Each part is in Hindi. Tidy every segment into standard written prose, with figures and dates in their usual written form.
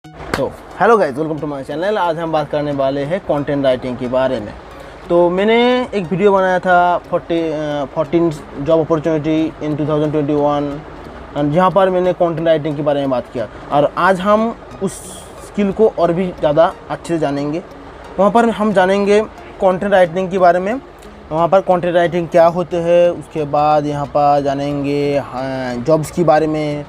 तो hello guys, welcome to my channel. आज हम बात करने वाले हैं कंटेंट राइटिंग के बारे में। तो मैंने एक वीडियो बनाया था 14 जॉब अपॉर्चुनिटी इन 2021, जहाँ पर मैंने कंटेंट राइटिंग के बारे में बात किया। और आज हम उस स्किल को और भी ज़्यादा अच्छे से जानेंगे। वहाँ पर हम जानेंगे कंटेंट राइटिंग के बारे में, वहाँ पर कंटेंट राइटिंग क्या होते हैं। उसके बाद यहाँ पर जानेंगे जॉब्स के बारे में,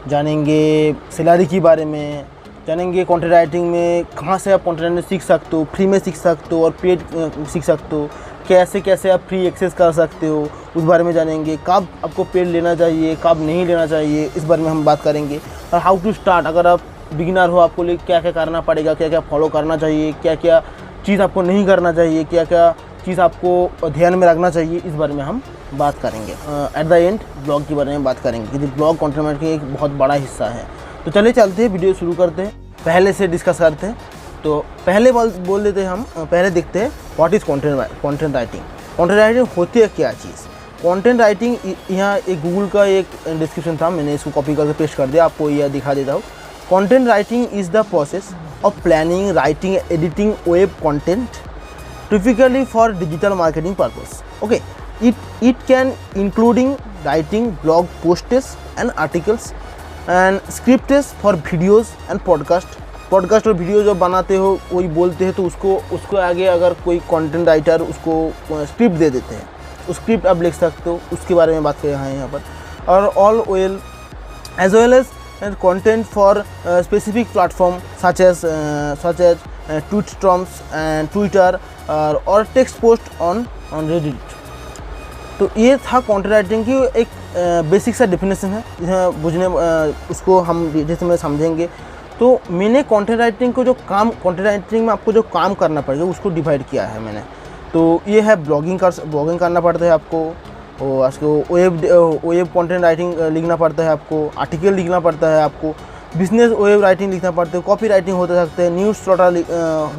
जानेंगे सैलरी के बारे में, जानेंगे कंटेंट राइटिंग में कहाँ से आप कंटेंट राइटिंग सीख सकते हो, फ्री में सीख सकते हो और पेड सीख सकते हो, कैसे कैसे आप फ्री एक्सेस कर सकते हो उस बारे में जानेंगे। कब आपको पेड लेना चाहिए, कब नहीं लेना चाहिए, इस बारे में हम बात करेंगे। और हाउ टू स्टार्ट, अगर आप बिगिनर हो, आपको लिए क्या क्या करना पड़ेगा, क्या क्या फॉलो करना चाहिए, क्या क्या चीज़ आपको नहीं करना चाहिए, क्या क्या चीज़ आपको ध्यान में रखना चाहिए, इस बारे में हम बात करेंगे। एट द एंड ब्लॉग के बारे में बात करेंगे, क्योंकि ब्लॉग कंटेंट राइटिंग एक बहुत बड़ा हिस्सा है। तो चलिए चलते हैं, वीडियो शुरू करते हैं, पहले से डिस्कस करते हैं। तो पहले बोल देते हैं हम, पहले देखते हैं what is content writing. Content writing होती है क्या चीज़। कंटेंट राइटिंग, यहाँ एक गूगल का एक डिस्क्रिप्शन था, मैंने इसको कॉपी करके पेस्ट कर दिया, आपको यह दिखा देता हूँ। Content writing is the process of planning, writing, editing web content typically for digital marketing purpose. Okay, it can including writing blog posts and articles and scripts for videos and podcast और वीडियो जो बनाते हो वही बोलते हैं, तो उसको आगे अगर कोई कंटेंट राइटर उसको स्क्रिप्ट दे देते हैं, उस स्क्रिप्ट आप लिख सकते हो, उसके बारे में बात कर रहे हैं यहाँ पर। और all well as well as content for specific platform such as Twitter और टेक्स्ट पोस्ट ऑन Reddit। तो ये था कंटेंट राइटिंग की एक बेसिक सा डेफिनेशन है, जिसमें बुझने उसको हम जैसे में समझेंगे। तो मैंने कंटेंट राइटिंग को कंटेंट राइटिंग में आपको जो काम करना पड़ेगा उसको डिवाइड किया है मैंने। तो ये है ब्लॉगिंग करना पड़ता है आपको, और उसको वेब कंटेंट राइटिंग लिखना पड़ता है आपको, आर्टिकल लिखना पड़ता है आपको, बिजनेस वेब राइटिंग लिखना पड़ता है, कॉपी राइटिंग हो सकते हैं, न्यूज़ स्लॉटर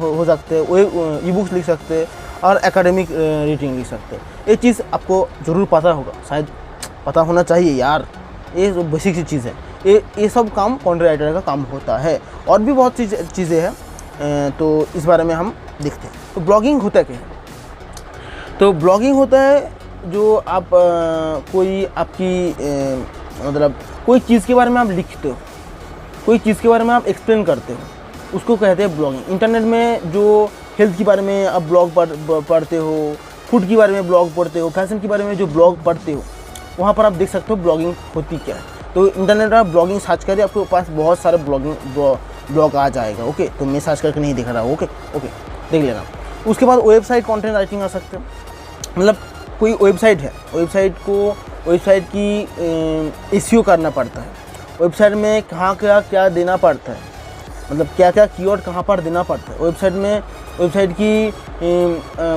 हो सकते हैं, वेब ई बुक्स लिख सकते हैं और एकेडमिक राइटिंग लिख सकते हैं। ये चीज़ आपको ज़रूर पता होगा, शायद पता होना चाहिए यार, ये जो बेसिक सी चीज़ है, ये सब काम कंटेंट राइटर का काम होता है। और भी बहुत सी चीज़ें हैं, तो इस बारे में हम देखते हैं। तो ब्लॉगिंग होता क्या है। तो ब्लॉगिंग होता है जो आप कोई आपकी मतलब कोई चीज़ के बारे में आप लिखते हो, कोई चीज़ के बारे में आप एक्सप्लेन करते हो, उसको कहते हैं ब्लॉगिंग। इंटरनेट में जो हेल्थ के बारे में आप ब्लॉग पढ़ते हो, फूड के बारे में ब्लॉग पढ़ते हो, फैशन के बारे में जो ब्लॉग पढ़ते हो, वहाँ पर आप देख सकते हो ब्लॉगिंग होती क्या है। तो इंटरनेट पर आप ब्लॉगिंग सर्च करिए, आपके पास बहुत सारे ब्लॉग आ जाएगा। ओके, तो मैं सर्च करके नहीं दिखा रहा हूँ। ओके देख लेना। उसके बाद वेबसाइट कंटेंट राइटिंग आ सकते हो, मतलब कोई वेबसाइट है, वेबसाइट की एसईओ करना पड़ता है, वेबसाइट में कहाँ क्या देना पड़ता है, मतलब क्या क्या कीवर्ड कहाँ पर देना पड़ता है, वेबसाइट की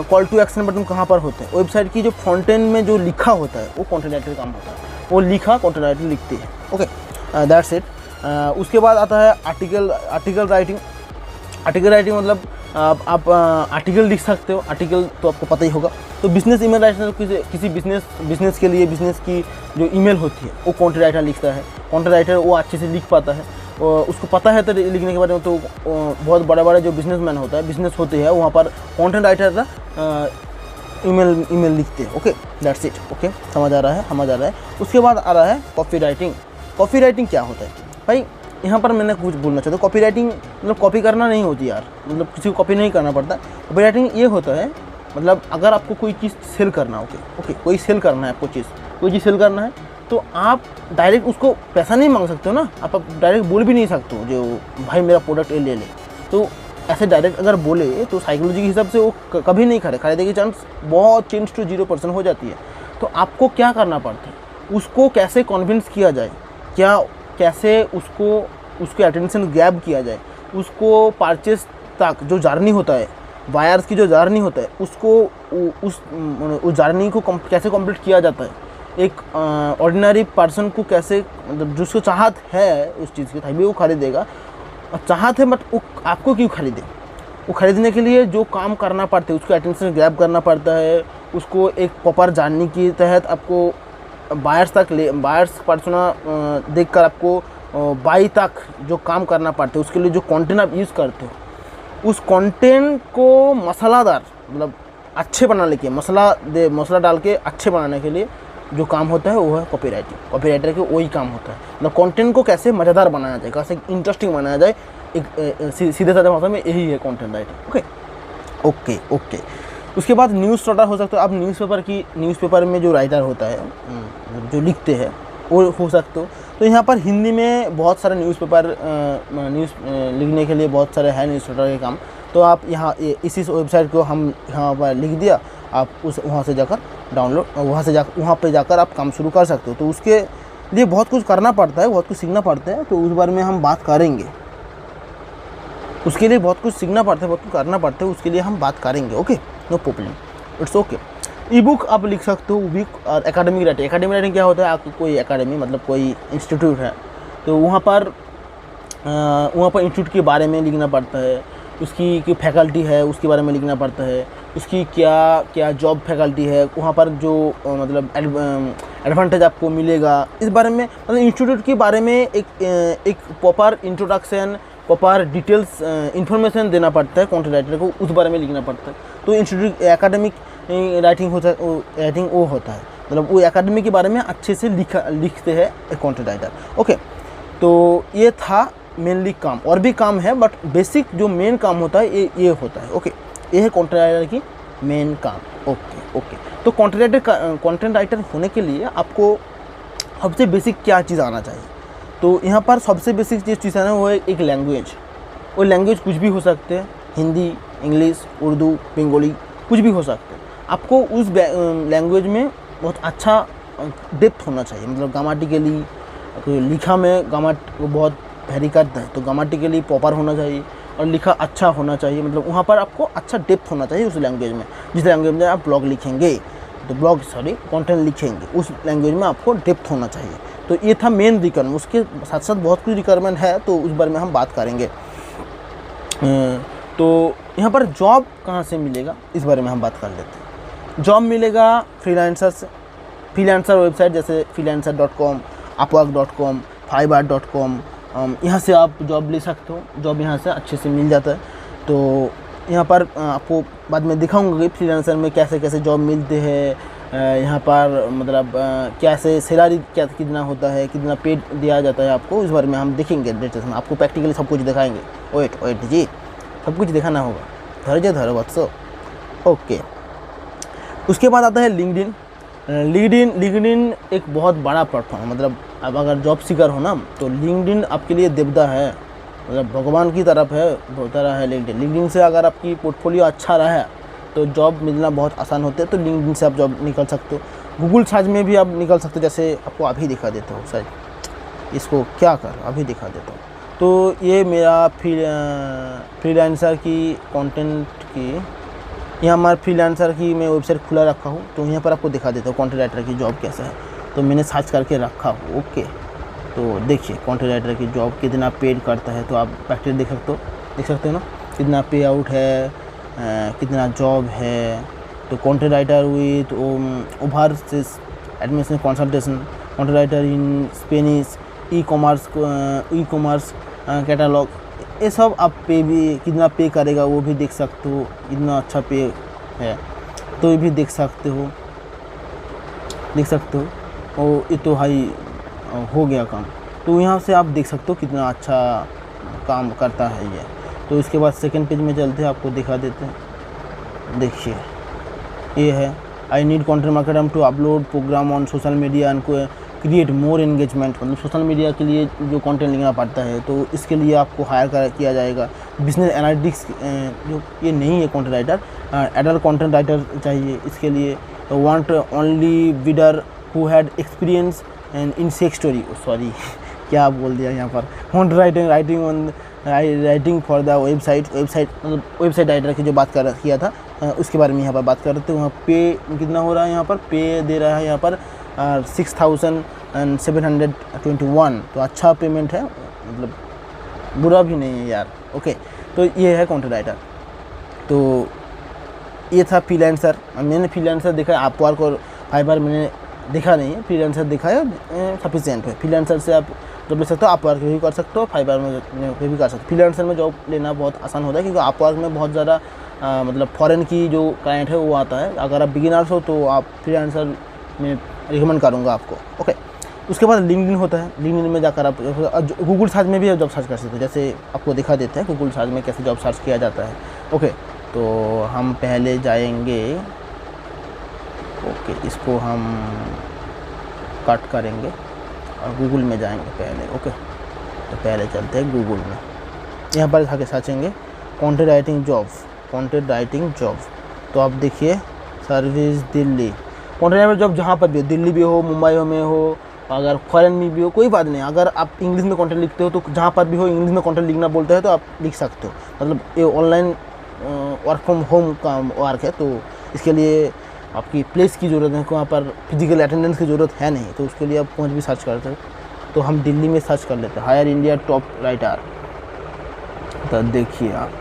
कॉल टू एक्शन बटन कहाँ पर होते हैं, वेबसाइट की जो फ्रंट एंड में जो लिखा होता है वो कंटेंट राइटर का काम होता है, वो लिखा कंटेंट राइटर लिखते हैं। Okay, that's it. उसके बाद आता है आर्टिकल राइटिंग मतलब आप आर्टिकल लिख सकते हो। आर्टिकल तो आपको पता ही होगा। तो बिजनेस ईमेल राइटर किसी बिजनेस के लिए बिजनेस की जो ईमेल होती है वो कंटेंट राइटर लिखता है। कंटेंट राइटर वो अच्छे से लिख पाता है, और उसको पता है तो लिखने के बारे में। तो बहुत बड़े जो बिजनेसमैन होता है, बिजनेस होते हैं, वहाँ पर कंटेंट राइटर का ईमेल लिखते हैं। Okay, that's it. ओके, समझ आ रहा है। उसके बाद आ रहा है कॉपी राइटिंग क्या होता है भाई। यहाँ पर मैंने कुछ बोलना चाहता हूँ। कॉपी राइटिंग मतलब कॉपी करना नहीं होती यार, मतलब किसी को कॉपी नहीं करना पड़ता। कॉपी राइटिंग ये होता है, मतलब अगर आपको कोई चीज़ सेल करना है, ओके कोई सेल करना है, आपको कोई चीज़ सेल करना है, तो आप डायरेक्ट उसको पैसा नहीं मांग सकते हो ना। आप डायरेक्ट बोल भी नहीं सकते हो जो भाई मेरा प्रोडक्ट ले ले। तो ऐसे डायरेक्ट अगर बोले तो साइकोलॉजी के हिसाब से वो कभी नहीं खरीदने की चांस बहुत 10 to 0% हो जाती है। तो आपको क्या करना पड़ता है, उसको कैसे कन्विंस किया जाए, कैसे उसको अटेंशन ग्रैब किया जाए, उसको परचेस तक जो जर्नी होता है, बायर्स की जो जर्नी होता है, उसको उस जर्नी को कैसे कंप्लीट किया जाता है। एक ऑर्डिनरी पर्सन को कैसे, मतलब जिसको चाहत है उस चीज़ की, तभी वो खरीदेगा। और चाहत है बट वो आपको क्यों खरीदे, वो खरीदने के लिए जो काम करना पड़ता है, उसको अटेंशन ग्रैब करना पड़ता है, उसको एक प्रॉपर जानने के तहत आपको बायर्स पर्सोना देखकर आपको 22 तक जो काम करना पड़ता है, उसके लिए जो कंटेंट आप यूज़ करते हो, उस कंटेंट को मसालादार मतलब अच्छे बनाने के मसाला डाल के अच्छे बनाने के लिए जो काम होता है वो है कॉपीराइटिंग। कॉपीराइटर के वही काम होता है, मतलब कंटेंट को कैसे मज़ेदार बनाया जाए, कैसे इंटरेस्टिंग बनाया जाए, एक सीधे साधे भाषा में यही है content writing. Okay okay okay. उसके बाद न्यूज़ राइटर हो सकते हो आप। न्यूज़पेपर में जो राइटर होता है, जो लिखते हैं, वो हो सकते हो। तो यहाँ पर हिंदी में बहुत सारे न्यूज़पेपर लिखने के लिए बहुत सारे हैं न्यूज़ राइटर के काम। तो आप यहाँ इसी वेबसाइट को हम यहाँ पर लिख दिया, आप वहाँ से जाकर डाउनलोड, वहाँ पे जाकर आप काम शुरू कर सकते हो। तो उसके लिए बहुत कुछ करना पड़ता है, बहुत कुछ सीखना पड़ता है, तो उस बारे में हम बात करेंगे। उसके लिए बहुत कुछ सीखना पड़ता है, बहुत कुछ करना पड़ता है, उसके लिए हम बात करेंगे। Okay, no problem, it's okay. Ebook आप लिख सकते हो, बुक। और एकेडमिक राइटिंग क्या होता है, आपकी कोई एकेडमी मतलब कोई इंस्टीट्यूट है, तो वहाँ पर इंस्टीट्यूट के बारे में लिखना पड़ता है, उसकी फैकल्टी है उसके बारे में लिखना पड़ता है, उसकी क्या जॉब फैकल्टी है, वहाँ पर जो मतलब एडवांटेज आपको मिलेगा इस बारे में, मतलब इंस्टीट्यूट के बारे में एक proper introduction, proper details information देना पड़ता है कंटेंट राइटर को, उस बारे में लिखना पड़ता है। तो इंस्टीट्यूट एकेडमिक राइटिंग वो होता है, मतलब वो एकेडमी के बारे में अच्छे से लिखते हैं एक कंटेंट राइटर। ओके, तो ये था मेनली काम, और भी काम है बट बेसिक जो मेन काम होता है ये होता है। ओके, ये है कंटेंट राइटर की मेन काम। Okay okay. तो कंटेंट राइटर होने के लिए आपको सबसे बेसिक क्या चीज़ आना चाहिए, तो यहाँ पर सबसे बेसिक चीज़ है ना, वो है एक लैंग्वेज। वो लैंग्वेज कुछ भी हो सकते हैं, हिंदी, इंग्लिश, उर्दू, बंगाली, कुछ भी हो सकते हैं। आपको उस लैंग्वेज में बहुत अच्छा डेप्थ होना चाहिए, मतलब ग्रामेटिकली लिखा में बहुत वेरी करता है, तो ग्रामेटिकली प्रॉपर होना चाहिए और लिखा अच्छा होना चाहिए, मतलब वहाँ पर आपको अच्छा डेप्थ होना चाहिए उस लैंग्वेज में। जिस लैंग्वेज में आप कंटेंट लिखेंगे उस लैंग्वेज में आपको डेप्थ होना चाहिए। तो ये था मेन रिक्वायरमेंट। उसके साथ साथ बहुत कुछ रिक्वायरमेंट है, तो उस बारे में हम बात करेंगे। तो यहाँ पर जॉब कहाँ से मिलेगा इस बारे में हम बात कर लेते हैं। जॉब मिलेगा फ्रीलांसर वेबसाइट जैसे freelancer.com, upwork.com, fiverr.com, यहाँ से आप जॉब ले सकते हो। जॉब यहाँ से अच्छे से मिल जाता है। तो यहाँ पर आपको बाद में दिखाऊंगा कि फ्रीलांसर में कैसे कैसे जॉब मिलते हैं, यहाँ पर मतलब कैसे सैलरी कितना होता है, कितना पेड दिया जाता है आपको, इस बारे में हम देखेंगे डिटेल्स में। आपको प्रैक्टिकली सब कुछ दिखाएंगे। वेट जी, सब कुछ दिखाना होगा, धैर्य बच्चों। ओके, उसके बाद आता है लिंक्डइन। लिंक्डइन एक बहुत बड़ा प्लेटफॉर्म है, मतलब अब अगर जॉब सीकर हो ना तो लिंक्डइन आपके लिए देवता है, मतलब भगवान की तरफ है लिंक्डइन से अगर आपकी पोर्टफोलियो अच्छा रहा है तो जॉब मिलना बहुत आसान होता है। तो लिंक्डइन से आप जॉब निकल सकते हो। गूगल सर्च में भी आप निकल सकते हो, जैसे आपको अभी दिखा देता हूँ सर, इसको क्या कर अभी दिखा देता हूँ। तो ये मेरा फ्रीलांसर की कंटेंट की, यहाँ हमारे फ्रीलांसर की मैं वेबसाइट खुला रखा हूँ, तो यहाँ पर आपको दिखा देता हूँ कंटेंट राइटर की जॉब कैसा है। तो मैंने सर्च करके रखा हूँ। ओके, तो देखिए कंटेंट राइटर की जॉब कितना पेड करता है, तो आप प्रैक्टिस देख सकते हो ना, कितना पे आउट है, कितना जॉब है। तो content writer with overseas admission consultation, content writer in Spanish, e commerce catalogue, ये सब आप पे भी कितना पे करेगा वो भी देख सकते हो, कितना अच्छा पे है तो ये भी देख सकते हो। और ये तो हाई हो गया काम, तो यहाँ से आप देख सकते हो कितना अच्छा काम करता है ये। तो इसके बाद सेकंड पेज में चलते हैं, आपको दिखा देते हैं। देखिए ये है, I need content marketer to upload programme on social media and create more engagement, मतलब सोशल मीडिया के लिए जो कंटेंट लिखना पड़ता है, तो इसके लिए आपको हायर किया जाएगा। बिजनेस एनालिटिक्स जो ये नहीं है content writer, adult content writer चाहिए इसके लिए। Want only bidder who had experience in sex story, sorry क्या बोल दिया यहाँ पर, want writing for the website मतलब वेबसाइट राइटर की जो बात किया था उसके बारे में यहाँ पर बात कर रहे थे। वहाँ पे कितना हो रहा है, यहाँ पर पे दे रहा है यहाँ पर 6721, तो अच्छा पेमेंट है, मतलब बुरा भी नहीं है यार। ओके, तो ये है कंटेंट राइटर। तो ये था फ्रीलांसर। मैंने फ्रीलांसर देखा, अपवर्क और फाइवर मैंने देखा नहीं है, फ्रीलांसर देखा है, सफिशिएंट है। फ्रीलांसर से आप जॉब ले सकते हो, अपवर्क में भी कर सकते हो, फाइवर में भी कर सकते हो। फ्रीलांसर में जॉब लेना बहुत आसान होता है क्योंकि अपवर्क में बहुत ज़्यादा मतलब फॉरेन की जो क्लाइंट है वो आता है। अगर आप बिगिनर्स हो तो आप फ्रीलांसर में रिकमेंड करूँगा आपको। ओके, उसके बाद लिंक्डइन होता है। लिंक्डइन में जाकर आप गूगल सर्च में भी जॉब सर्च कर सकते हो। जैसे आपको दिखा देते हैं गूगल सर्च में कैसे जॉब सर्च किया जाता है। ओके, तो हम पहले जाएंगे, ओके इसको हम कट करेंगे और गूगल में जाएंगे पहले। ओके, तो पहले चलते हैं गूगल में। यहाँ पर जाके सर्चेंगे content writing job, content writing job. तो आप देखिए service Delhi, content writing job जहाँ पर भी हो, दिल्ली भी हो, मुंबई में हो, अगर फॉरेन में भी हो, कोई बात नहीं। अगर आप इंग्लिश में कंटेंट लिखते हो तो जहाँ पर भी हो इंग्लिश में कंटेंट लिखना बोलते हैं तो आप लिख सकते हो। मतलब ये ऑनलाइन वर्क फ्रॉम होम का वर्क है, तो इसके लिए आपकी प्लेस की ज़रूरत है, वहाँ पर फिजिकल अटेंडेंस की ज़रूरत है नहीं, तो उसके लिए आप कहीं भी सर्च करते हो। तो हम दिल्ली में सर्च कर लेते हैं हायर इंडिया टॉप राइटर। तो देखिए आप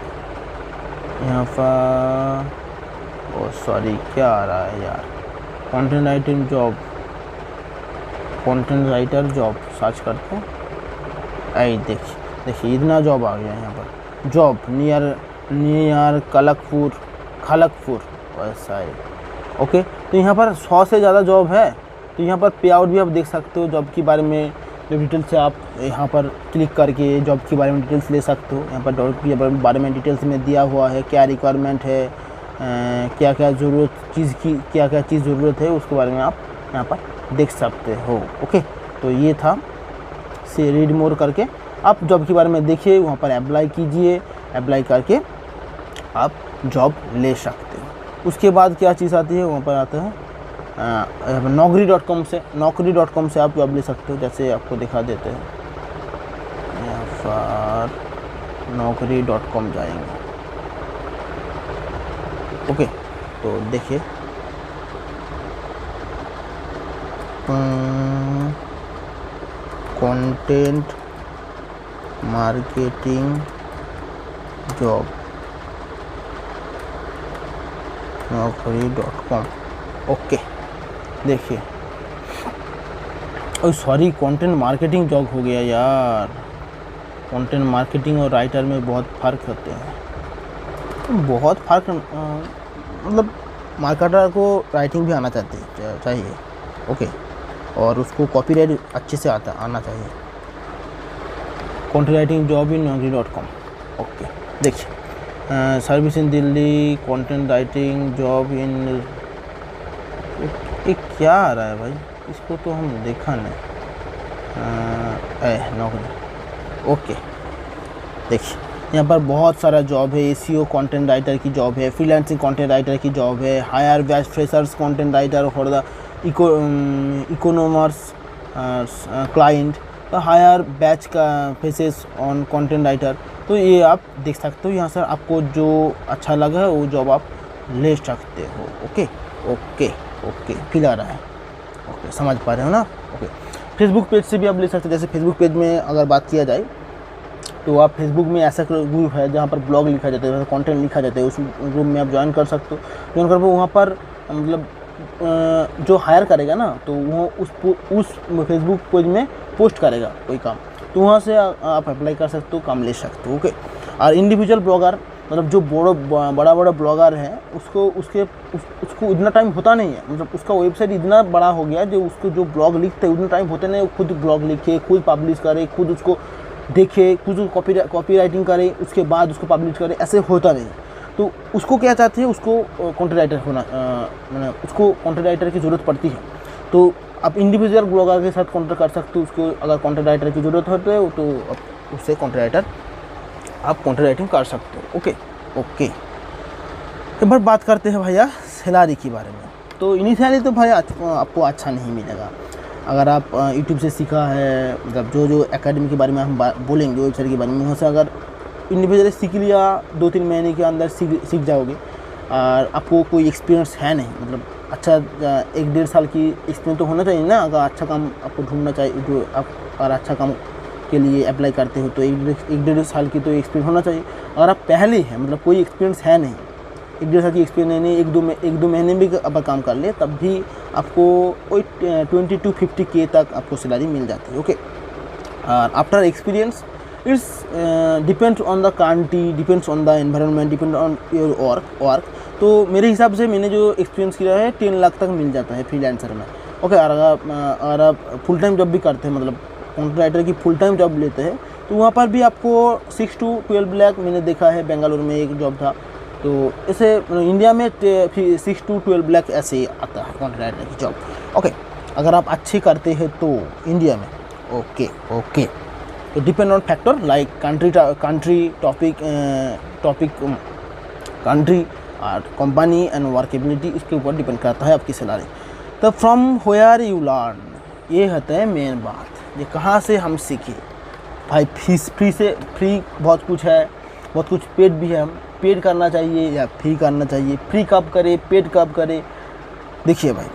यहाँ पर, ओ सॉरी क्या आ रहा है यार, content writing job, content writer job search करते हैं। आई देखिए इतना जॉब आ गया यहाँ पर। जॉब नियर खड़गपुर वैसा है। ओके, तो यहाँ पर 100 से ज़्यादा जॉब है। तो यहाँ पर पे आउट भी आप देख सकते हो, जॉब के बारे में जो डिटेल्स से आप यहाँ पर क्लिक करके जॉब के बारे में डिटेल्स ले सकते हो। यहाँ पर जॉब के बारे में डिटेल्स में दिया हुआ है, क्या रिक्वायरमेंट है, क्या क्या चीज़ ज़रूरत है, उसके बारे में आप यहाँ पर देख सकते हो। ओके, तो ये था से रीड मोर करके आप जॉब के बारे में देखिए, वहाँ पर अप्लाई कीजिए, अप्लाई करके आप जॉब ले सकते हो। उसके बाद क्या चीज़ आती है, वहाँ पर आता है नौकरी.com से आप जॉब ले सकते हो। जैसे आपको दिखा देते हैं, यहाँ पर नौकरी.com जाएंगे। ओके, तो देखिए कंटेंट मार्केटिंग जॉब नौकरी.com। ओके, देखिए, ओ सॉरी कंटेंट मार्केटिंग जॉब हो गया यार। कंटेंट मार्केटिंग और राइटर में बहुत फ़र्क होते हैं, बहुत फ़र्क। मतलब मार्केटर को राइटिंग भी आना चाहिए। ओके, और उसको कॉपीराइट अच्छे से आना चाहिए। कंटेंट राइटिंग जॉब इन नौकरी.com। ओके, देखिए service in Delhi, content writing job in, एक क्या आ रहा है भाई, इसको तो हम देखा नहीं। नौकरी। ओके, देखिए यहाँ पर बहुत सारा जॉब है। एसीओ कंटेंट राइटर की जॉब है, फ्रीलांसिंग कंटेंट राइटर की जॉब है, hire batch freshers content writer for the ecommerce client, तो हायर बैच का फेसेस ऑन कंटेंट राइटर। तो ये आप देख सकते हो, यहाँ से आपको जो अच्छा लगा है वो जॉब आप ले सकते हो। ओके ओके ओके, फील आ रहा है? ओके, समझ पा रहे हो ना? ओके, फेसबुक पेज से भी आप ले सकते हैं। जैसे फेसबुक पेज में अगर बात किया जाए तो आप फेसबुक में ऐसा ग्रुप है जहाँ पर ब्लॉग लिखा जाता है, कंटेंट लिखा जाता है, उस ग्रुप में आप ज्वाइन कर सकते हो। ज्वाइन कर वहाँ पर मतलब जो हायर करेगा ना, तो वो उस फेसबुक पेज में पोस्ट करेगा कोई काम, तो वहाँ से आप अप्लाई कर सकते हो, काम ले सकते हो। ओके, और इंडिविजुअल ब्लॉगर मतलब जो बड़ा ब्लॉगर है उसको इतना टाइम होता नहीं है, मतलब उसका वेबसाइट इतना बड़ा हो गया जो उसको जो ब्लॉग लिखते हैं उतना टाइम होते नहीं, खुद ब्लॉग लिखे, खुद पब्लिश करे, खुद उसको देखे, खुद कॉपी राइटिंग करे, उसके बाद उसको पब्लिश करे, ऐसे होता नहीं। तो उसको क्या चाहते हैं, उसको कंटेंट राइटर होना, उसको कंटेंट राइटर की ज़रूरत पड़ती है। तो आप इंडिविजुअल ब्लॉगर के साथ कॉन्टेक्ट कर सकते हो। उसको अगर कंटेंट राइटर की ज़रूरत होती है तो उससे कंटेंट राइटर आप कंटेंट राइटिंग कर सकते हो। ओके ओके, एक बार बात करते हैं भैया सैलरी के बारे में। तो इनिशियली तो भाई आपको अच्छा नहीं मिलेगा। अगर आप यूट्यूब से सीखा है, मतलब जो एकेडमी के बारे में हम बोलेंगे, वेबसाइट के बारे में, वहाँ से अगर इंडिविजुअली सीख लिया 2-3 महीने के अंदर सीख जाओगे, और आपको कोई एक्सपीरियंस है नहीं, मतलब अच्छा 1-1.5 साल की एक्सपीरियंस तो होना चाहिए ना। अगर अच्छा काम आपको ढूंढना चाहिए, जो आप अगर अच्छा काम के लिए अप्लाई करते हो तो 1-1.5 साल की तो एक्सपीरियंस होना चाहिए। अगर आप पहले हैं, मतलब कोई एक्सपीरियंस है नहीं, 1-1.5 साल की एक्सपीरियंस नहीं, 1-2 महीने भी आप काम कर ले, तब भी आपको कोई 20 to 50K तक आपको सैलरी मिल जाती है। Okay, after experience it's depends on the country, depends on the environment, depend on your work. तो मेरे हिसाब से मैंने जो एक्सपीरियंस किया है 10 लाख तक मिल जाता है फ्रीलांसर में। ओके, और अगर आप फुल टाइम जॉब भी करते हैं, मतलब कंटेंट राइटर की फुल टाइम जॉब लेते हैं, तो वहाँ पर भी आपको 6 to 12 लाख मैंने देखा है। बेंगलुरु में एक जॉब था, तो इसे इंडिया में 6 to 12 लाख ऐसे आता है कंटेंट राइटर की जॉब। ओके, अगर आप अच्छी करते हैं तो इंडिया में। ओके, तो depend on factor like country, topic country और कंपनी एंड वर्केबिलिटी, इसके ऊपर डिपेंड करता है आपकी सैलरी। तो फ्रॉम व्हेयर यू लर्न, ये होता है मेन बात, ये कहाँ से हम सीखे। भाई फ्री बहुत कुछ है, बहुत कुछ पेड भी है। हम पेड करना चाहिए या फ्री करना चाहिए, फ्री कब करे, पेड कब करे। देखिए भाई,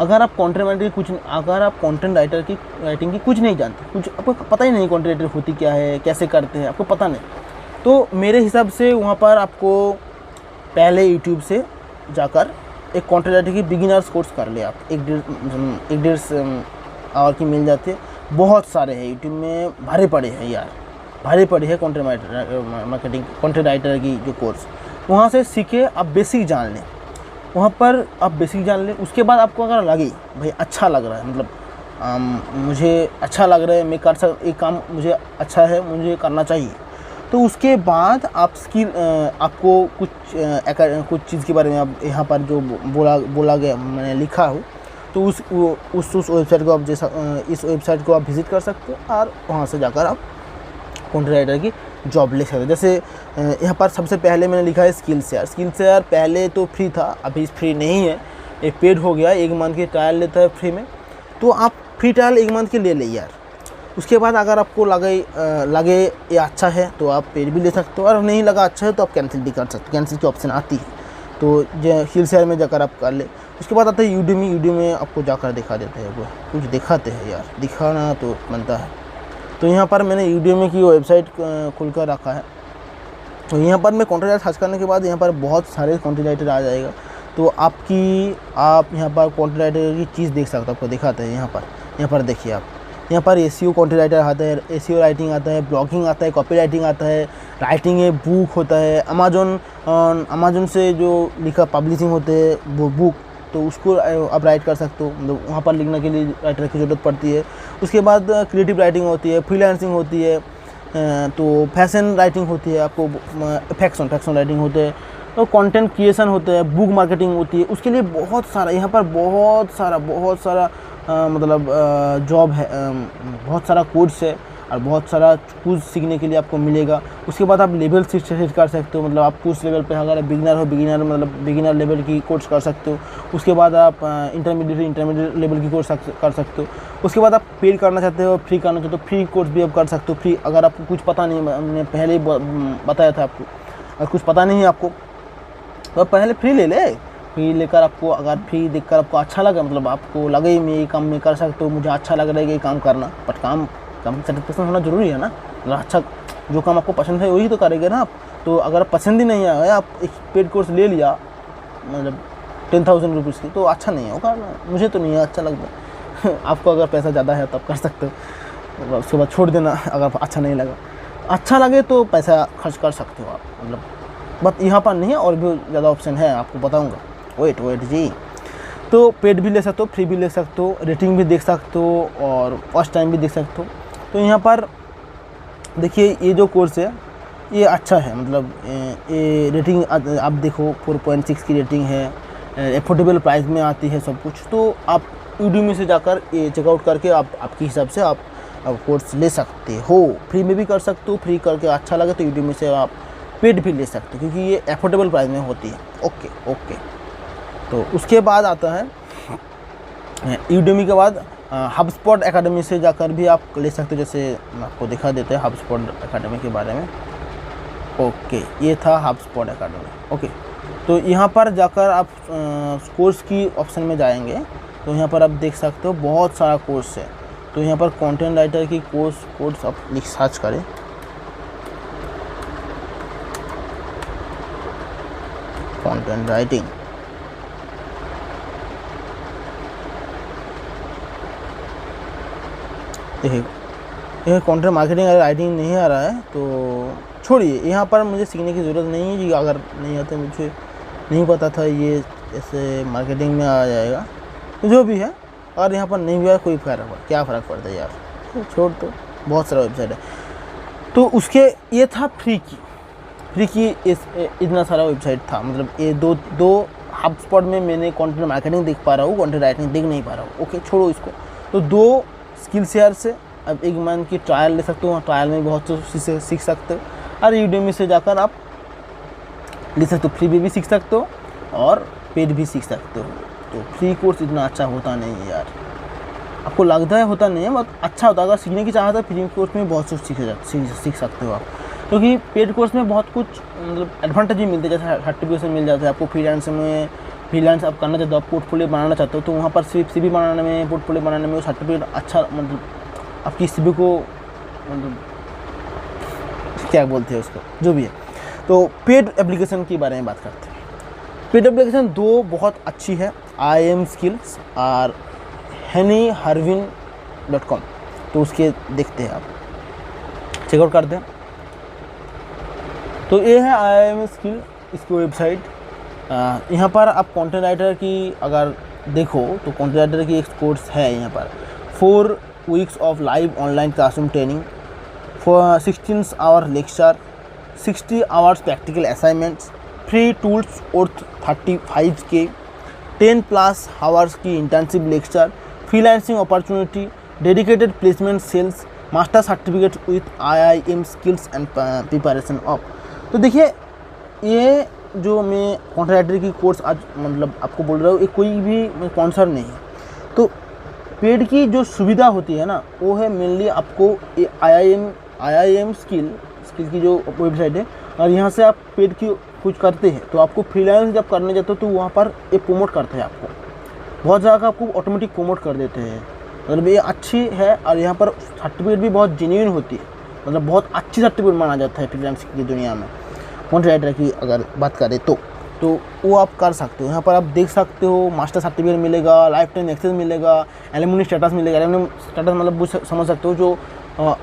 अगर आप कंटेंट राइटर की राइटिंग की कुछ नहीं जानते, कुछ आपको पता ही नहीं कंटेंट राइटर होती क्या है, कैसे करते हैं, आपको पता नहीं, तो मेरे हिसाब से वहाँ पर आपको पहले यूट्यूब से जाकर एक कंटेंट राइटर की बिगिनर्स कोर्स कर ले आप। एक डेढ़ आवर की मिल जाती है, बहुत सारे हैं यूट्यूब में, भरे पड़े हैं यार, भरे पड़े हैं कंटेंट राइटर की जो कोर्स। वहाँ से सीखे, आप बेसिक जान लें, वहाँ पर आप बेसिक जान लें। उसके बाद आपको अगर लगे भाई अच्छा लग रहा है, मतलब मुझे अच्छा लग रहा है, मैं कर एक काम मुझे अच्छा है, मुझे करना चाहिए, तो उसके बाद आप आपको कुछ चीज़ के बारे में आप यहाँ पर जो बोला गया, मैंने लिखा हो, तो उस वेबसाइट को आप इस वेबसाइट को आप विज़िट कर सकते हो और वहाँ से जाकर आप कंटेंट राइटर की जॉब ले सकते हो। जैसे यहाँ पर सबसे पहले मैंने लिखा है स्किल शेयर पहले तो फ्री था, अभी फ्री नहीं है, ये पेड हो गया। 1 मंथ की ट्रायल लेता है फ्री में, तो आप फ्री ट्रायल 1 मंथ के ले यार। उसके बाद अगर आपको लगे ये अच्छा है तो आप पेड भी ले सकते हो, और नहीं लगा अच्छा है तो आप कैंसिल भी कर सकते हो, कैंसिल की ऑप्शन आती है, तो स्किल शेयर में जाकर आप कर ले। उसके बाद आता है यूडेमी में आपको जाकर दिखा देते हैं, वो कुछ दिखाते हैं यार, दिखाना तो बनता है। तो यहाँ पर मैंने यूडेमी की वेबसाइट खोल कर रखा है, तो यहाँ पर मैं कंटेंट राइटर सर्च करने के बाद यहाँ पर बहुत सारे कंटेंट राइटर आ जाएगा, तो आप यहाँ पर कंटेंट राइटर की चीज़ देख सकते हो, आपको दिखाते हैं। यहाँ पर देखिए आप, यहाँ पर एसईओ कंटेंट राइटर आता है, एसईओ राइटिंग आता है, ब्लॉगिंग आता है, कॉपी राइटिंग आता है, राइटिंग है, बुक होता है, अमेजोन से जो लिखा पब्लिशिंग होते हैं वो बुक, तो उसको आप राइट कर सकते हो, मतलब वहाँ पर लिखने के लिए राइटर की ज़रूरत पड़ती है। उसके बाद क्रिएटिव राइटिंग होती है, फ्रीलांसिंग होती है, तो फैशन राइटिंग होती है, आपको फैक्शन राइटिंग होते हैं, तो कंटेंट क्रिएशन होते हैं, बुक मार्केटिंग होती है। उसके लिए बहुत सारा यहाँ पर बहुत सारा मतलब जॉब है, बहुत सारा कोर्स है और बहुत सारा कुछ सीखने के लिए आपको मिलेगा। उसके बाद आप लेवल सेट कर सकते हो, मतलब आप कुछ लेवल पे अगर बिगिनर लेवल की कोर्स कर सकते हो। उसके बाद आप इंटरमीडिएट लेवल की कोर्स कर सकते हो। उसके बाद आप पेड करना चाहते हो, फ्री करना चाहते हो, फ्री कोर्स भी आप कर सकते हो। फ्री अगर आपको कुछ पता नहीं, मैंने पहले ही बताया था आपको, अगर कुछ पता नहीं है आपको तो आप पहले फ्री ले ले। फ्री लेकर आपको, अगर फ्री देखकर आपको अच्छा लगा, मतलब आपको लगे मैं ये काम में कर सकता हूँ, मुझे अच्छा लग रहा है कि ये काम करना, बट काम सेटिस्फेक्शन होना ज़रूरी है ना, मतलब अच्छा जो काम आपको पसंद है वही तो करेंगे ना आप। तो अगर पसंद ही नहीं आया, आप एक पेड कोर्स ले लिया मतलब 10,000 रुपीज़ की, तो अच्छा नहीं होगा ना, मुझे तो नहीं अच्छा लगता। आपको अगर पैसा ज़्यादा है तो आप कर सकते हो, उसके बाद छोड़ देना अगर अच्छा नहीं लगा। अच्छा लगे तो पैसा खर्च कर सकते हो आप, मतलब बट यहाँ पर नहीं है, और भी ज़्यादा ऑप्शन है, आपको बताऊँगा। वेट जी, तो पेड भी ले सकते हो, फ्री भी ले सकते हो, रेटिंग भी देख सकते हो और फर्स्ट टाइम भी देख सकते हो। तो यहाँ पर देखिए ये जो कोर्स है ये अच्छा है, मतलब ये रेटिंग आप देखो 4.6 की रेटिंग है, एफोर्डेबल प्राइस में आती है सब कुछ। तो आप यूडेमी से जाकर ये चेकआउट करके आप आपके हिसाब से आप कोर्स ले सकते हो। फ्री में भी कर सकते हो, फ्री करके अच्छा लगे तो यूडेमी से आप पेड भी ले सकते हो, क्योंकि ये एफोर्डेबल प्राइस में होती है। ओके। तो उसके बाद आता है यूडेमी के बाद हबस्पॉट एकेडमी से जाकर भी आप ले सकते हो, जैसे आपको दिखा देते हैं हबस्पॉट एकेडमी के बारे में। ओके, ये था हबस्पॉट एकेडमी। ओके, तो यहाँ पर जाकर आप कोर्स की ऑप्शन में जाएंगे, तो यहाँ पर आप देख सकते हो बहुत सारा कोर्स है। तो यहाँ पर कंटेंट राइटर की कोर्स आप सर्च करें, कंटेंट राइटिंग, देखिए ये कंटेंट मार्केटिंग अगर राइटिंग नहीं आ रहा है तो छोड़िए, यहाँ पर मुझे सीखने की ज़रूरत नहीं है जी। अगर नहीं आता, मुझे नहीं पता था ये ऐसे मार्केटिंग में आ जाएगा, तो जो भी है, अगर यहाँ पर नहीं हुआ कोई क्या फ़र्क पड़ता है यार, छोड़। तो बहुत सारा वेबसाइट है। तो उसके ये था फ्री की इतना सारा वेबसाइट था, मतलब ये दो HubSpot में मैंने कंटेंट मार्केटिंग देख पा रहा हूँ, कंटेंट राइटिंग देख नहीं पा रहा हूँ। ओके, छोड़ो इसको। तो 2 स्किल शेयर से अब 1 मंथ की ट्रायल ले सकते हो, ट्रायल में बहुत चीज़ें सीख सकते हो, और यूडेमी से जाकर आप ले सकते हो, फ्री भी सीख सकते हो और पेड भी सीख सकते हो। तो फ्री कोर्स इतना अच्छा होता नहीं है यार, आपको लगता है होता नहीं है, बहुत अच्छा होता है। अगर सीखने की चाहता है फ्री कोर्स में बहुत कुछ सीख सकते हो आप, क्योंकि पेड कोर्स में बहुत कुछ मतलब एडवांटेज भी मिलते हैं, जैसे सर्टिफिकेशन मिल जाता है आपको। फ्रीलांस आप करना चाहते हो, आप पोर्टफोलियो बनाना चाहते हो, तो वहाँ पर सिर्फ CV बनाने में, पोर्टफोलियो बनाने में वो सर्टिफिकेट अच्छा, मतलब आपकी CV को मतलब क्या बोलते हैं उसको, जो भी है। तो पेड एप्लीकेशन के बारे में बात करते हैं। पेड एप्लीकेशन 2 बहुत अच्छी है, IIM Skills और hennyharvin.com। तो उसके देखते हैं, आप चेकआउट करते हैं। तो ये है IIM स्किल, इसकी वेबसाइट। यहाँ पर आप कंटेंट राइटर की अगर देखो तो कंटेंट राइटर की एक कोर्स है यहाँ पर। 4 weeks of live online classroom training, 16 hour lecture, 60 hours practical assignments, free tools worth 35K, 10+ hours की internship lecture, freelancing opportunity, dedicated placement cells, master certificate with IIM skills and preparation of. तो देखिए, ये जो मैं कंटेंट राइटर की कोर्स आज मतलब आपको बोल रहा हूँ, ये कोई भी स्पॉन्सर नहीं है। तो पेड की जो सुविधा होती है ना, वो है मेनली आपको ये IIM स्किल की जो वेबसाइट है, और यहाँ से आप पेड की कुछ करते हैं तो आपको फ्रीलांस जब करने जाते हो तो वहाँ पर ये प्रमोट करते हैं आपको, बहुत ज़्यादा का आपको ऑटोमेटिक प्रमोट कर देते हैं। मतलब ये अच्छी है, और यहाँ पर सर्टिफिकेट भी बहुत जेन्युइन होती है, मतलब बहुत अच्छी सर्टिफिकेट माना जाता है फ्रीलांस की दुनिया में। कंटेंट राइटर की अगर बात करें तो वो आप कर सकते हो। यहाँ पर आप देख सकते हो, मास्टर सर्टिफिकेट मिलेगा, लाइफ टाइम एक्सेस मिलेगा, एलुमनी स्टेटस मिलेगा। एलुमनी स्टेटस मतलब समझ सकते हो, जो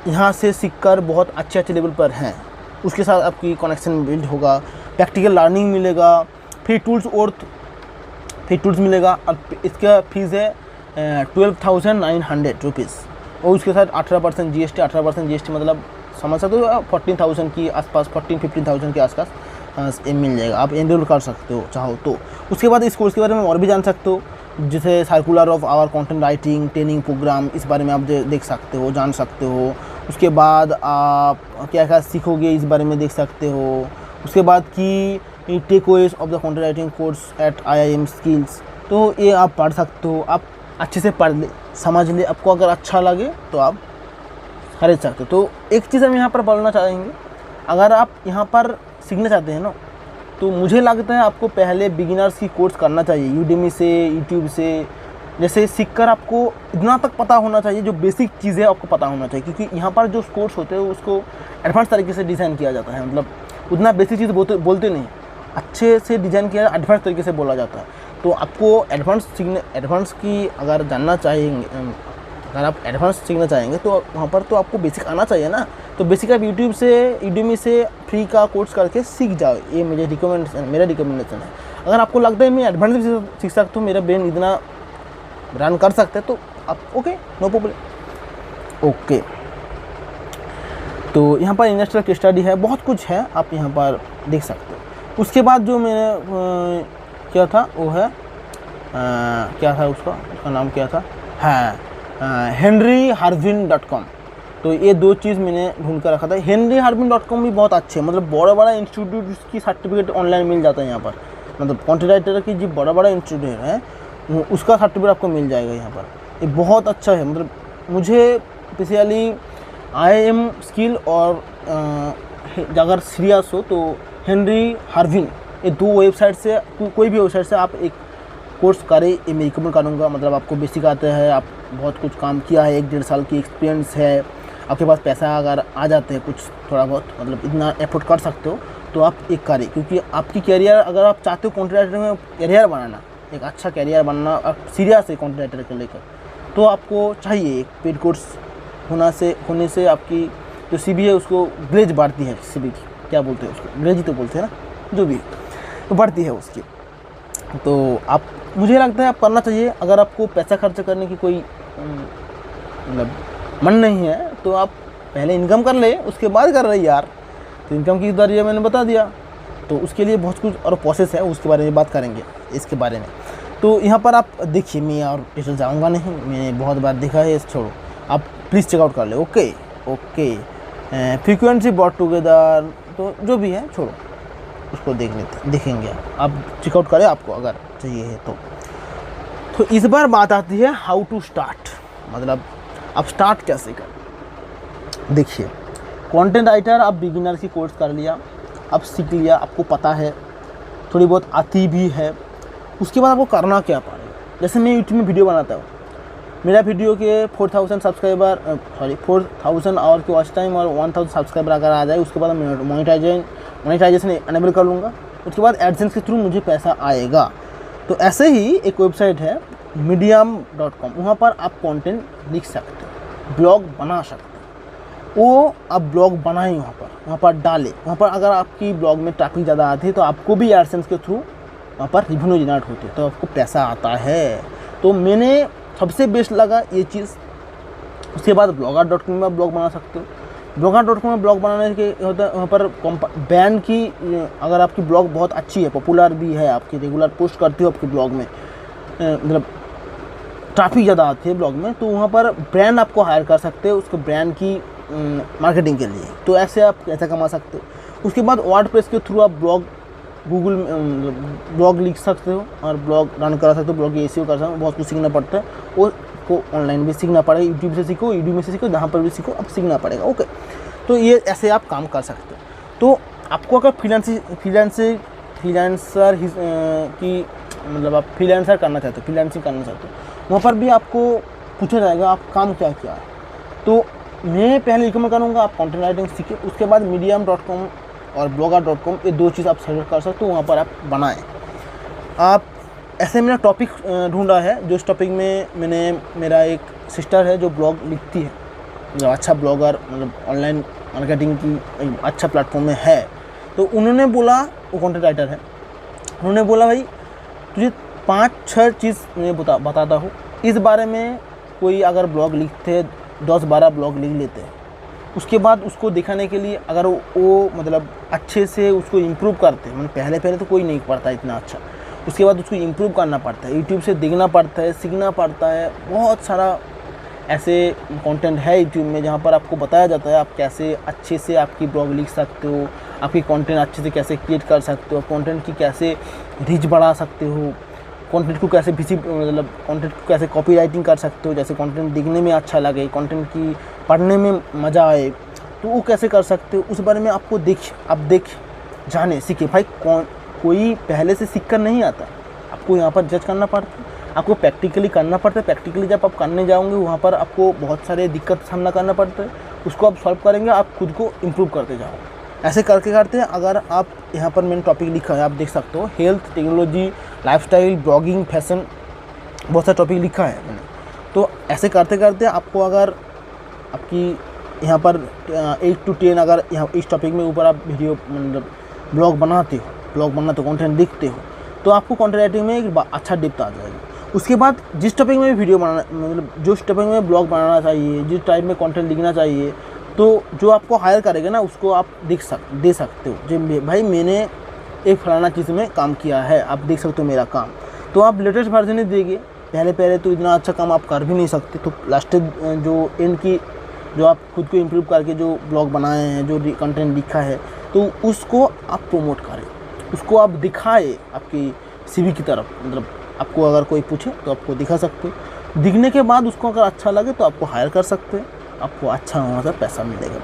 यहाँ से सीखकर बहुत अच्छे लेवल पर हैं, उसके साथ आपकी कनेक्शन बिल्ड होगा। प्रैक्टिकल लर्निंग मिलेगा, फ्री टूल्स मिलेगा, और इसका फीस है 12,900 रुपीज़, और उसके साथ 18% GST मतलब समझ सकते हो 14,000 की आसपास, 14-15,000 के आसपास ये मिल जाएगा। आप एनरोल कर सकते हो चाहो तो। उसके बाद इस कोर्स के बारे में और भी जान सकते हो, जैसे circular of our content writing training programme, इस बारे में आप देख सकते हो, जान सकते हो। उसके बाद आप क्या क्या सीखोगे इस बारे में देख सकते हो। उसके बाद की takeaways of the content writing course eight IIM skills, तो ये आप पढ़ सकते हो। आप अच्छे से पढ़ ले, समझ ले, आपको अगर अच्छा लगे तो आप खरीद सकते हो। तो एक चीज़ हम यहाँ पर बोलना चाहेंगे, अगर आप यहाँ पर सीखना चाहते हैं ना, तो मुझे लगता है आपको पहले बिगिनर्स की कोर्स करना चाहिए, यूडेमी से, यूट्यूब से, जैसे सीखकर आपको इतना तक पता होना चाहिए, जो बेसिक चीज़ें आपको पता होना चाहिए, क्योंकि यहाँ पर जो कोर्स होते हैं उसको एडवांस तरीके से डिज़ाइन किया जाता है। मतलब उतना बेसिक चीज़ बोलते नहीं, अच्छे से डिज़ाइन किया, एडवांस तरीके से बोला जाता है। तो आपको एडवांस की अगर जानना चाहेंगे, अगर आप एडवांस सीखना चाहेंगे तो वहाँ पर तो आपको बेसिक आना चाहिए ना। तो बेसिक आप यूट्यूब से, यूडेमी से फ्री का कोर्स करके सीख जाओ, ये मेरा रिकमेंडेशन है। अगर आपको लगता है मैं एडवांस भी सीख सकता हूँ, मेरा ब्रेन इतना रन कर सकता है, तो आप ओके, नो प्रॉब्लम। ओके, तो यहाँ पर इंडस्ट्रियल केस स्टडी है, बहुत कुछ है, आप यहाँ पर देख सकते हो। उसके बाद जो मैंने क्या था वो है क्या था उसका नाम क्या था, हाँ, hennyharvin.com। तो ये 2 चीज़ मैंने ढूंढ कर रखा था। hennyharvin.com भी बहुत अच्छे है, मतलब बड़ा इंस्टीट्यूट की सर्टिफिकेट ऑनलाइन मिल जाता है यहाँ पर। मतलब कंटेंट राइटर की जो बड़ा इंस्टीट्यूट है उसका सर्टिफिकेट आपको मिल जाएगा यहाँ पर। ये बहुत अच्छा है, मतलब मुझे स्पेशली IIM स्किल और अगर सीरियस हो तो hennyharvin, ये 2 वेबसाइट से, कोई भी वेबसाइट से आप एक कोर्स करें, ये मैं रिकमेंड करूँगा। मतलब आपको बेसिक आता है, आप बहुत कुछ काम किया है, 1-1.5 साल की एक्सपीरियंस है, आपके पास पैसा अगर आ जाते हैं कुछ थोड़ा बहुत, मतलब इतना एफर्ट कर सकते हो, तो आप एक करें। क्योंकि आपकी कैरियर, अगर आप चाहते हो कंटेंट राइटर में कैरियर बनाना, एक अच्छा कैरियर बनना, आप सीरियस है कंटेंट राइटर को लेकर, तो आपको चाहिए एक पेड कोर्स होने से आपकी जो CV है उसको ग्लेज बढ़ती है। CV की क्या बोलते हैं उसको, ग्लेज ही तो बोलते हैं ना, जो भी तो बढ़ती है उसकी। तो आप, मुझे लगता है आप करना चाहिए। अगर आपको पैसा खर्च करने की कोई मतलब मन नहीं है तो आप पहले इनकम कर ले, उसके बाद कर रहे यार। तो इनकम की जरिए मैंने बता दिया, तो उसके लिए बहुत कुछ और प्रोसेस है, उसके बारे में बात करेंगे इसके बारे में। तो यहाँ पर आप देखिए, मैं और डिटेल जाऊँगा नहीं, मैंने बहुत बार देखा है, छोड़ो, आप प्लीज़ चेकआउट कर ले। ओके फ्रीक्वेंसी ब्रॉट टुगेदर, तो जो भी है छोड़ो, उसको देखेंगे आप चेकआउट करें आपको अगर चाहिए है तो इस बार बात आती है हाउ टू स्टार्ट, मतलब आप स्टार्ट कैसे करें। देखिए, कंटेंट राइटर आप बिगिनर की कोर्स कर लिया, आप सीख लिया, आपको पता है, थोड़ी बहुत आती भी है। उसके बाद आपको करना क्या पड़ेगा। जैसे मैं यूट्यूब में वीडियो बनाता हूँ, मेरा वीडियो के 4000 सब्सक्राइबर 4000 आवर की वॉच टाइम और 1000 सब्सक्राइबर अगर आ जाए, उसके बाद मैं मोनेटाइजेशन एनेबल कर लूँगा, उसके बाद एडसेंस के थ्रू मुझे पैसा आएगा। तो ऐसे ही एक वेबसाइट है medium.com, वहाँ पर आप कंटेंट लिख सकते हो, ब्लॉग बना सकते हो। वो आप ब्लॉग बनाएं, वहाँ पर डालें। वहाँ पर अगर आपकी ब्लॉग में ट्रैफिक ज़्यादा आती है तो आपको भी एडसेंस के थ्रू वहाँ पर रिवेन्यू जनरेट होती है, तो आपको पैसा आता है। तो मैंने सबसे बेस्ट लगा ये चीज़। उसके बाद blogger.com में ब्लॉग बना सकते हो। blogger.com में ब्लॉग बनाने के होता है, वहाँ पर ब्रांड की, अगर आपकी ब्लॉग बहुत अच्छी है, पॉपुलर भी है, आपकी रेगुलर पोस्ट करती हो आपके ब्लॉग में, मतलब ट्रैफिक ज़्यादा आती है ब्लॉग में, तो वहाँ पर ब्रांड आपको हायर कर सकते हो उसके ब्रांड की मार्केटिंग के लिए। तो ऐसे आप पैसा कमा सकते हो। उसके बाद वर्डप्रेस के थ्रू आप गूगल ब्लॉग लिख सकते हो और ब्लॉग रन करा सकते हो, ब्लॉग SEO कर सकते हो। बहुत कुछ सीखना पड़ता है, वो को ऑनलाइन भी सीखना पड़ेगा, यूट्यूब से सीखो, यूट्यूब से सीखो, जहाँ पर भी सीखो, अब सीखना पड़ेगा। ओके, तो ये ऐसे आप काम कर सकते हो। तो आपको अगर फ्रीलांसर की मतलब आप फ्रीलांसर करना चाहते हो, फ्रीलांसिंग करना चाहते हो, वहाँ पर भी आपको पूछा जाएगा आप काम क्या किया है। तो मैं पहले रिकमेंड करूँगा आप कंटेंट राइटिंग सीखें, उसके बाद medium.com और blogger.com, ये दो चीज़ आप सेलेक्ट कर सकते हो, वहाँ पर आप बनाएं। आप ऐसे मैंने टॉपिक ढूंढा है, जो इस टॉपिक में मेरा एक सिस्टर है जो ब्लॉग लिखती है, जो अच्छा ब्लॉगर, मतलब ऑनलाइन मार्केटिंग की अच्छा प्लेटफॉर्म में है। तो उन्होंने बोला, वो कंटेंट राइटर है, उन्होंने बोला भाई तुझे 5-6 चीज़ मैं बताता हूँ, इस बारे में कोई अगर ब्लॉग लिखते 10-12 ब्लॉग लिख लेते हैं, उसके बाद उसको दिखाने के लिए अगर वो मतलब अच्छे से उसको इम्प्रूव करते हैं, मतलब पहले तो कोई नहीं पढ़ता इतना अच्छा, उसके बाद उसको इम्प्रूव करना पड़ता है, यूट्यूब से देखना पड़ता है, सीखना पड़ता है। बहुत सारा ऐसे कंटेंट है यूट्यूब में जहाँ पर आपको बताया जाता है आप कैसे अच्छे से आपकी ब्लॉग लिख सकते हो, आपकी कंटेंट अच्छे से कैसे क्रिएट कर सकते हो, कंटेंट की कैसे रीच बढ़ा सकते हो, कंटेंट को कैसे मतलब कंटेंट को कैसे कॉपी राइटिंग कर सकते हो, जैसे कंटेंट दिखने में अच्छा लगे, कंटेंट की पढ़ने में मज़ा आए, तो वो कैसे कर सकते हो, उस बारे में आपको देख जाने सीखे। भाई कोई पहले से सीख कर नहीं आता, आपको यहाँ पर जज करना पड़ता है, आपको प्रैक्टिकली करना पड़ता है। प्रैक्टिकली जब आप करने जाओगे वहाँ पर आपको बहुत सारे दिक्कत का सामना करना पड़ता है, उसको आप सॉल्व करेंगे, आप खुद को इम्प्रूव करते जाओगे। ऐसे करते करते अगर आप यहाँ पर मैंने टॉपिक लिखा है, आप देख सकते हो, health, technology, lifestyle, blogging, fashion, बहुत सारे टॉपिक लिखा है मैंने। तो ऐसे करते करते आपको अगर आपकी यहाँ पर 8 to 10 अगर यहाँ इस टॉपिक में ऊपर आप वीडियो मतलब ब्लॉग बनाते हो, कंटेंट लिखते हो, तो आपको कंटेंट राइटिंग में एक अच्छा डेप्थ आ जाएगा। उसके बाद जिस टॉपिक में वीडियो बनाना, मतलब जो टॉपिक में ब्लॉग बनाना चाहिए, जिस टाइप में कंटेंट लिखना चाहिए, तो जो आपको हायर करेगा ना उसको आप दे सकते हो, जो भाई मैंने एक फलाना चीज़ में काम किया है, आप देख सकते हो मेरा काम। तो आप लेटेस्ट वर्जन ही देंगे, पहले तो इतना अच्छा काम आप कर भी नहीं सकते। तो लास्ट जो एंड की जो आप खुद को इम्प्रूव करके जो ब्लॉग बनाए हैं, जो कंटेंट लिखा है, तो उसको आप प्रमोट करें, उसको आप दिखाए आपकी CV की तरफ, मतलब आपको अगर कोई पूछे तो आपको दिखा सकते हो। दिखने के बाद उसको अगर अच्छा लगे तो आपको हायर कर सकते हैं, आपको अच्छा वहाँ से पैसा मिलेगा।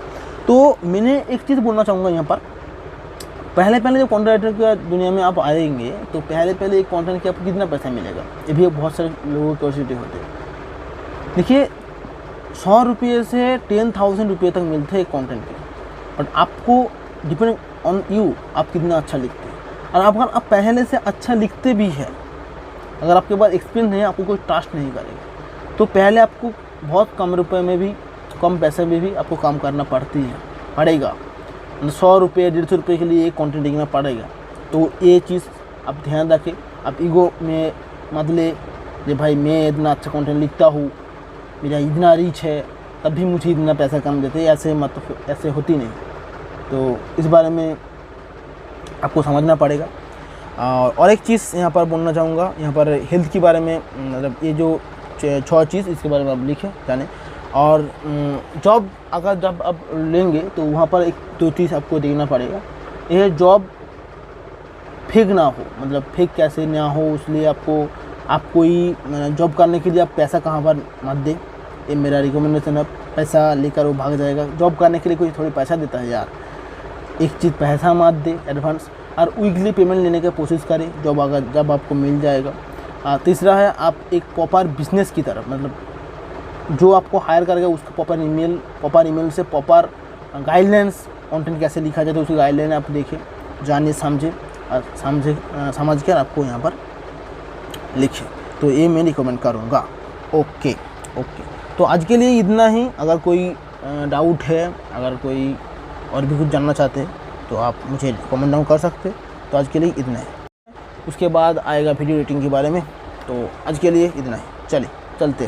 तो मैंने एक चीज़ बोलना चाहूँगा यहाँ पर, पहले जब कंटेंट राइटर की दुनिया में आप आएंगे तो पहले एक कंटेंट के आपको कितना पैसा मिलेगा, ये भी बहुत सारे लोगों की क्यूरियोसिटी होती है। देखिए 100 रुपये से 10,000 रुपये तक मिलते हैं एक कंटेंट के, बट आपको डिपेंड ऑन यू, आप कितना अच्छा लिखते हैं। और अगर आप पहले से अच्छा लिखते भी हैं, अगर आपके पास एक्सपीरियंस नहीं है, आपको कोई ट्रस्ट नहीं करेगा, तो पहले आपको बहुत कम रुपए में भी कम पैसे में भी आपको काम करना पड़ेगा। 100 रुपये 150 रुपये के लिए एक कंटेंट लिखना पड़ेगा। तो ये चीज़ आप ध्यान रखें। आप ईगो में मत ले कि भाई मैं इतना अच्छा कंटेंट लिखता हूँ, मेरा इतना रीच है, तब भी मुझे इतना पैसा कम देते, ऐसे होती नहीं। तो इस बारे में आपको समझना पड़ेगा। और एक चीज़ यहाँ पर बोलना चाहूँगा, यहाँ पर हेल्थ के बारे में, मतलब ये जो 6 चीज़ इसके बारे में आप लिखें जाने। और जॉब अगर जब आप लेंगे तो वहाँ पर एक 2 चीज़ आपको देखना पड़ेगा। यह जॉब फेक ना हो, मतलब फेक कैसे ना हो, इसलिए आप कोई जॉब करने के लिए आप पैसा कहाँ पर मत दे। ये मेरा रिकमेंडेशन है। पैसा लेकर वो भाग जाएगा। जॉब करने के लिए कोई थोड़ी पैसा देता है यार। एक चीज़ पैसा मत दे एडवांस, और वीकली पेमेंट लेने की कोशिश करें जब आपको मिल जाएगा। तीसरा है आप एक प्रॉपर बिजनेस की तरफ, मतलब जो आपको हायर करेगा उसको प्रॉपर ईमेल से प्रॉपर गाइडलाइंस, कंटेंट कैसे लिखा जाए तो उसकी गाइडलाइन आप देखें, जानिए, समझे और समझ कर आपको यहाँ पर लिखें। तो ये मैं रिकमेंड करूँगा। ओके। तो आज के लिए इतना ही। अगर कोई डाउट है, अगर कोई और भी कुछ जानना चाहते हैं तो आप मुझे कमेंट डाउन कर सकते हैं। तो आज के लिए इतना है। उसके बाद आएगा वीडियो एडिटिंग के बारे में। तो आज के लिए इतना ही। चलिए चलते हैं।